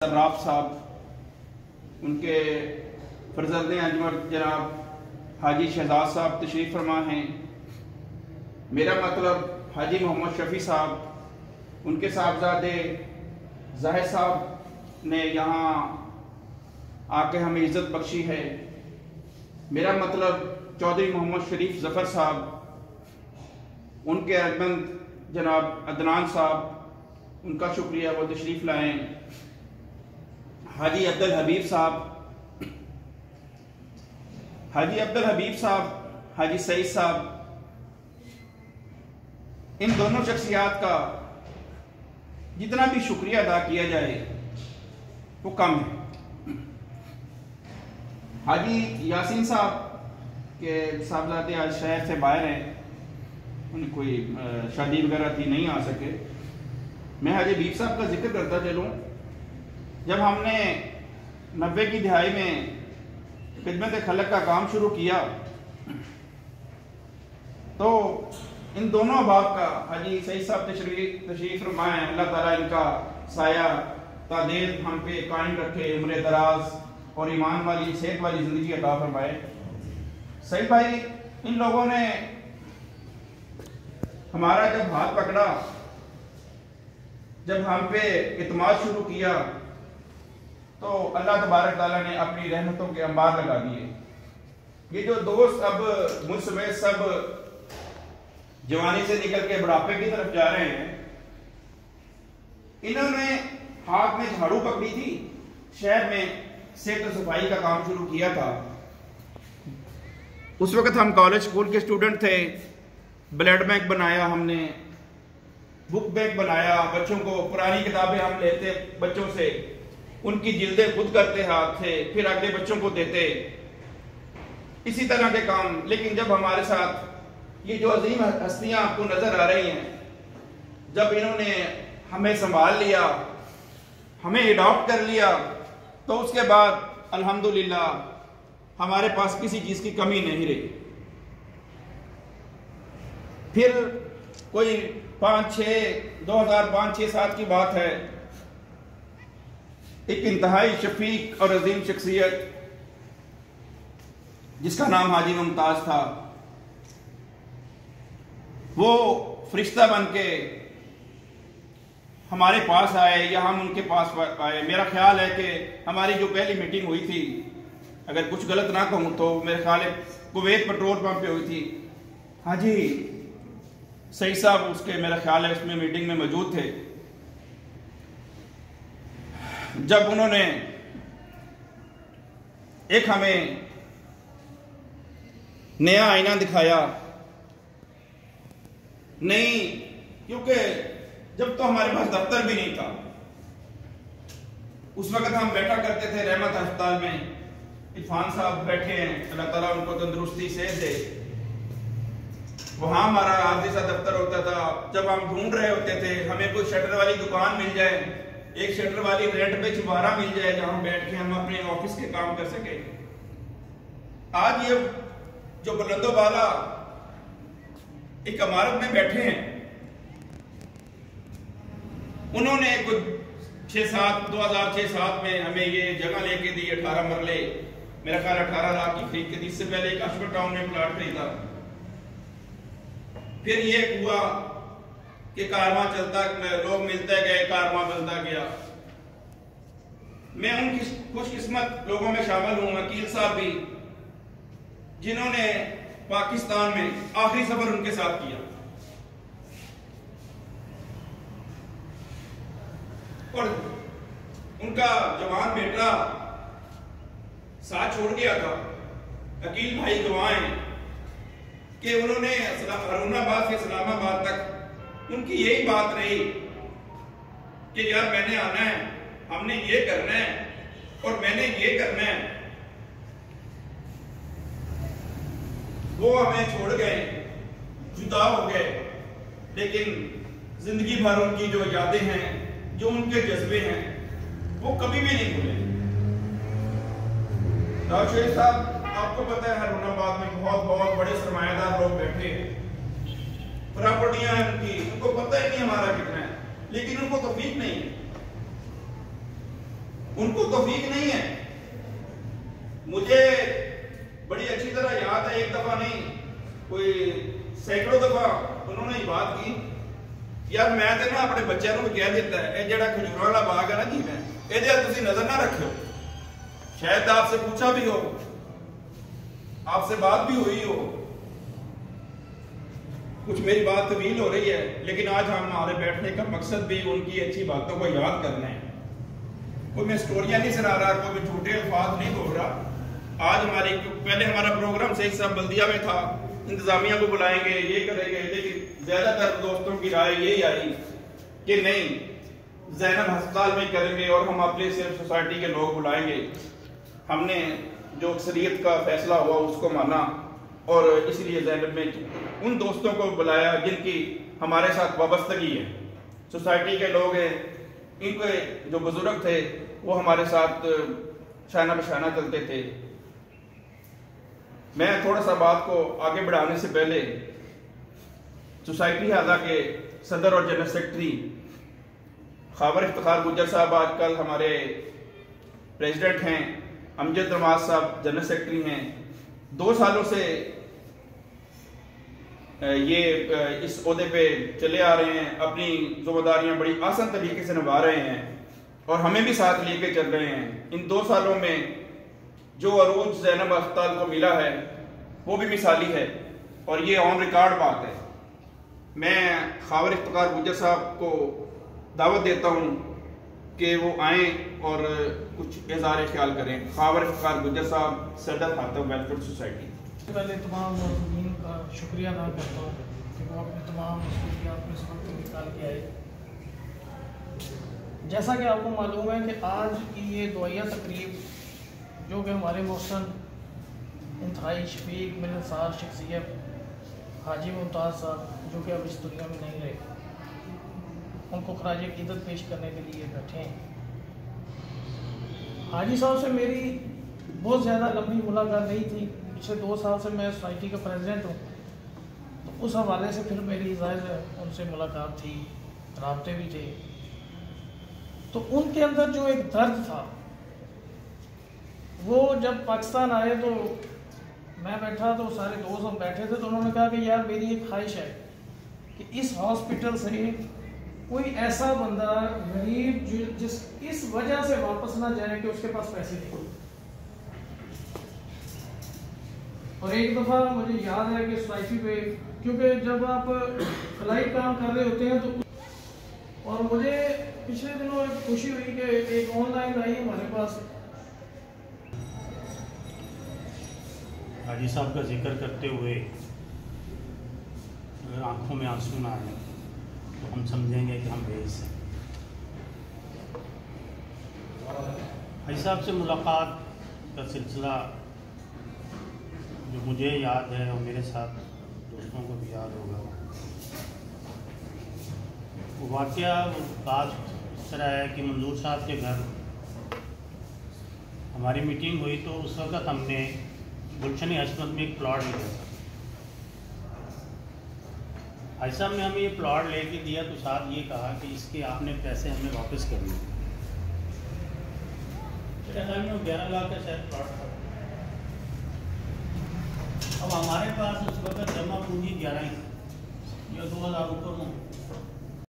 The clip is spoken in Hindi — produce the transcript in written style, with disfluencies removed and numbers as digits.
सर्राफ साहब, उनके फर्जंद अंजमर जनाब हाजी शहजाद साहब तशरीफ़ फरमा हैं। मेरा मतलब हाजी मोहम्मद शफ़ी साहब, उनके साहबजादे जाहिद साहब ने यहाँ आके हमें इज़्ज़त बख्शी है। मेरा मतलब चौधरी मोहम्मद शरीफ ज़फ़र साहब, उनके अरबंद जनाब अदनान साहब, उनका शुक्रिया, वो तशरीफ़ लाएँ। हाजी अब्दुल हबीब साहब, हाजी अब्दुल हबीब साहब, हाजी सईद साहब, इन दोनों शख्सियात का जितना भी शुक्रिया अदा किया जाए वो कम है। हाजी यासीन साहब के साहबजादे आज शहर से बाहर हैं, उन्हें कोई शादी वगैरह थी, नहीं आ सके। मैं हाजी हबीब साहब का जिक्र करता चलूँ। जब हमने 90 की दिहाई में खिदमत खलक का काम शुरू किया तो इन दोनों अहबाब का, हाजी सईद साहब तशरीफ फरमाएं, अल्लाह ताला इनका साया तादेल हम पे कायम रखे, उम्र दराज और ईमान वाली सेहत वाली ज़िंदगी अता फरमाए। सईद भाई, इन लोगों ने हमारा जब हाथ पकड़ा, जब हम पे इत्माद शुरू किया तो अल्लाह तबारक ताला ने अपनी रहमतों के अंबार लगा दिए। ये जो दोस्त अब मुझ समेत सब जवानी से निकल के बुढ़ापे की तरफ जा रहे हैं, इन्होंने हाथ में झाड़ू पकड़ी थी, शहर में सेहत सफाई का काम शुरू किया था। उस वक्त हम कॉलेज स्कूल के स्टूडेंट थे। ब्लड बैंक बनाया हमने, बुक बैंक बनाया, बच्चों को पुरानी किताबें हम लेते बच्चों से, उनकी जिल्दें खुद करते हाथ से, फिर अगले बच्चों को देते, इसी तरह के काम। लेकिन जब हमारे साथ ये जो अजीम हस्तियां आपको नजर आ रही हैं, जब इन्होंने हमें संभाल लिया, हमें एडॉप्ट कर लिया, तो उसके बाद अल्हम्दुलिल्लाह हमारे पास किसी चीज की कमी नहीं रही। फिर कोई 2005-6-7 की बात है, एक इंतहाई शफीक और अजीम शख्सियत जिसका नाम हाजी मुमताज था, वो फरिश्ता बन के हमारे पास आए या हम उनके पास आए। मेरा ख्याल है कि हमारी जो पहली मीटिंग हुई थी, अगर कुछ गलत ना कहूँ तो मेरे ख्याल है कुवैत पेट्रोल पंप पे हुई थी। हाजी सईद साहब उसके मेरा ख्याल है उसमें मीटिंग में मौजूद थे। जब उन्होंने एक हमें नया आईना दिखाया, नहीं, क्योंकि जब तो हमारे पास दफ्तर भी नहीं था, उस वक्त हम बैठा करते थे रहमत अस्पताल में। इरफान साहब बैठे हैं, अल्लाह ताला उनको तंदुरुस्ती से दे। वहां हमारा आर्जी सा दफ्तर होता था। जब हम ढूंढ रहे होते थे, हमें कोई शटर वाली दुकान मिल जाए, एक शटर वाली रेंट पे छुपारा मिल जाए, जहां बैठ के हम अपने ऑफिस के काम कर सके। आज ये जो बुलंदोबाला एक इमारत में बैठे हैं, उन्होंने कुछ 2006-7 में हमें ये जगह लेके दी, 18 मरले, मेरा ख्याल 18 लाख की खरीद के दी। इससे पहले एक अशफर टाउन में प्लाट खरीदा। फिर ये हुआ कि कारवां चलता, लोग मिलते गए, कारवां बनता गया। मैं उन खुशकिस्मत लोगों में शामिल हूं, वकील साहब भी, जिन्होंने पाकिस्तान में आखिरी सफर उनके साथ किया और उनका जवान बेटा साथ छोड़ गया था। अकील भाई गवाह हैं कि उन्होंने हरुनाबाद से इस्लामाबाद तक उनकी यही बात रही कि यार मैंने आना है, हमने ये करना है और मैंने ये करना है। वो हमें छोड़ गए, जुदा हो गए, लेकिन जिंदगी भर उनकी जो यादें हैं, जो उनके जज्बे हैं, वो कभी भी नहीं भूले। शेख साहब, आपको पता है हरुनाबाद में बहुत बहुत बड़े सरमायादार लोग बैठे हैं, प्रॉपर्टियां हैं उनकी, उनको पता ही नहीं हमारा कितना है, लेकिन उनको तौफीक नहीं है। उनको तौफीक नहीं है। मुझे बड़ी अच्छी तरह याद है, एक दफा नहीं कोई सैकड़ों दफा उन्होंने ये बात की, यार मैं तो ना अपने बच्चों को कह देता है, ये जड़ा खजूर वाला बाग है ना जी, मैं ये तुम नजर ना रखो। शायद आपसे पूछा भी हो, आपसे बात भी हुई हो, कुछ मेरी बात तवील हो रही है, लेकिन आज हमारे बैठने का मकसद भी उनकी अच्छी बातों को याद करना है। कोई मैं स्टोरियां नहीं सुना रहा, कोई मैं झूठे अल्फाज नहीं बोल रहा। आज पहले हमारा प्रोग्राम शेख साहब बल्दिया में था, इंतजामिया को बुलाएंगे, ये करेंगे, लेकिन ज्यादातर दोस्तों की राय यही आई कि नहीं, ज़ैनब अस्पताल में करेंगे और हम अपने सिर्फ सोसाइटी के लोग बुलाएंगे। हमने जो अक्सरियत का फैसला हुआ उसको माना और इसलिए ज़ैनब में उन दोस्तों को बुलाया जिनकी हमारे साथ वाबस्तगी है, सोसाइटी के लोग हैं, इनके जो बुजुर्ग थे वो हमारे साथ शाना बशाना चलते थे। मैं थोड़ा सा बात को आगे बढ़ाने से पहले सोसाइटी हादा के सदर और जनरल सेक्रेटरी खावर इफ्तिखार गुज्जर साहब आजकल हमारे प्रेसिडेंट हैं, अमजद नवाज साहब जनरल सेक्रेटरी हैं, 2 सालों से ये इस ओहदे पे चले आ रहे हैं, अपनी जिम्मेदारियां बड़ी आसान तरीके से निभा रहे हैं और हमें भी साथ लेके चल रहे हैं। इन 2 सालों में जो अरूज ज़ैनब अस्पताल को मिला है वो भी मिसाली है और ये ऑन रिकॉर्ड बात है। मैं खावर इफ्तिखार गुज्जर साहब को दावत देता हूँ कि वो आए और कुछ इज़हार ख्याल करें। खावर इफ्तिखार गुज्जर साहब, सदर खातम वेलफेयर सोसाइटी। पहले तमाम मौजूदीन का शुक्रिया अदा करता हूँ कि वो अपने तमाम मसरूफियात में इस वक्त निकाल के आए। जैसा कि आपको मालूम है कि आज की ये दुआया तकरीब जो कि हमारे मोहसन इंतहाई शफीक मिलनसार शख्सियत हाजी मुमताज़ साहब जो कि अब इस दुनिया में नहीं रहे, उनको खराज अक़ीदत पेश करने के लिए बैठे हैं। हाजी साहब से मेरी बहुत ज़्यादा लंबी मुलाकात नहीं थी, पिछले 2 साल से मैं सोसाइटी का प्रेसिडेंट हूँ, तो उस हवाले से फिर मेरी ज़ाहिर उनसे मुलाकात थी, राब्ते भी थे। तो उनके अंदर जो एक दर्द था, वो जब पाकिस्तान आए तो मैं बैठा तो सारे दोस्त हम बैठे थे, तो उन्होंने कहा कि यार मेरी एक ख्वाहिश है कि इस हॉस्पिटल से कोई ऐसा बंदा गरीब जिस इस वजह से वापस ना जाए कि उसके पास पैसे नहीं। और एक दफ़ा मुझे याद है कि सोसाइटी पे, क्योंकि जब आप फलाई काम कर रहे होते हैं तो, और मुझे पिछले दिनों एक खुशी हुई कि एक ऑनलाइन आई हमारे पास। हाजी साहब का जिक्र करते हुए अगर आंखों में आंसू ना आए तो हम समझेंगे कि हम बेइज्ज हैं। हाजी साहब से मुलाकात का सिलसिला जो मुझे याद है और मेरे साथ दोस्तों को भी याद होगा, वो वाक़या बात इस तरह है कि मंजूर साहब के घर हमारी मीटिंग हुई तो उस वक़्त हमने गुलशन हसमत में एक प्लॉट लिया था। हाजी साहब ने हमें ये प्लॉट लेके दिया तो साथ ये कहा कि इसके आपने पैसे हमें वापस करने। मेरे ख्याल में 11 लाख का शायद प्लॉट था। अब हमारे पास उस वक्त जमा पूंजी 11 ही या 2000 रुपये में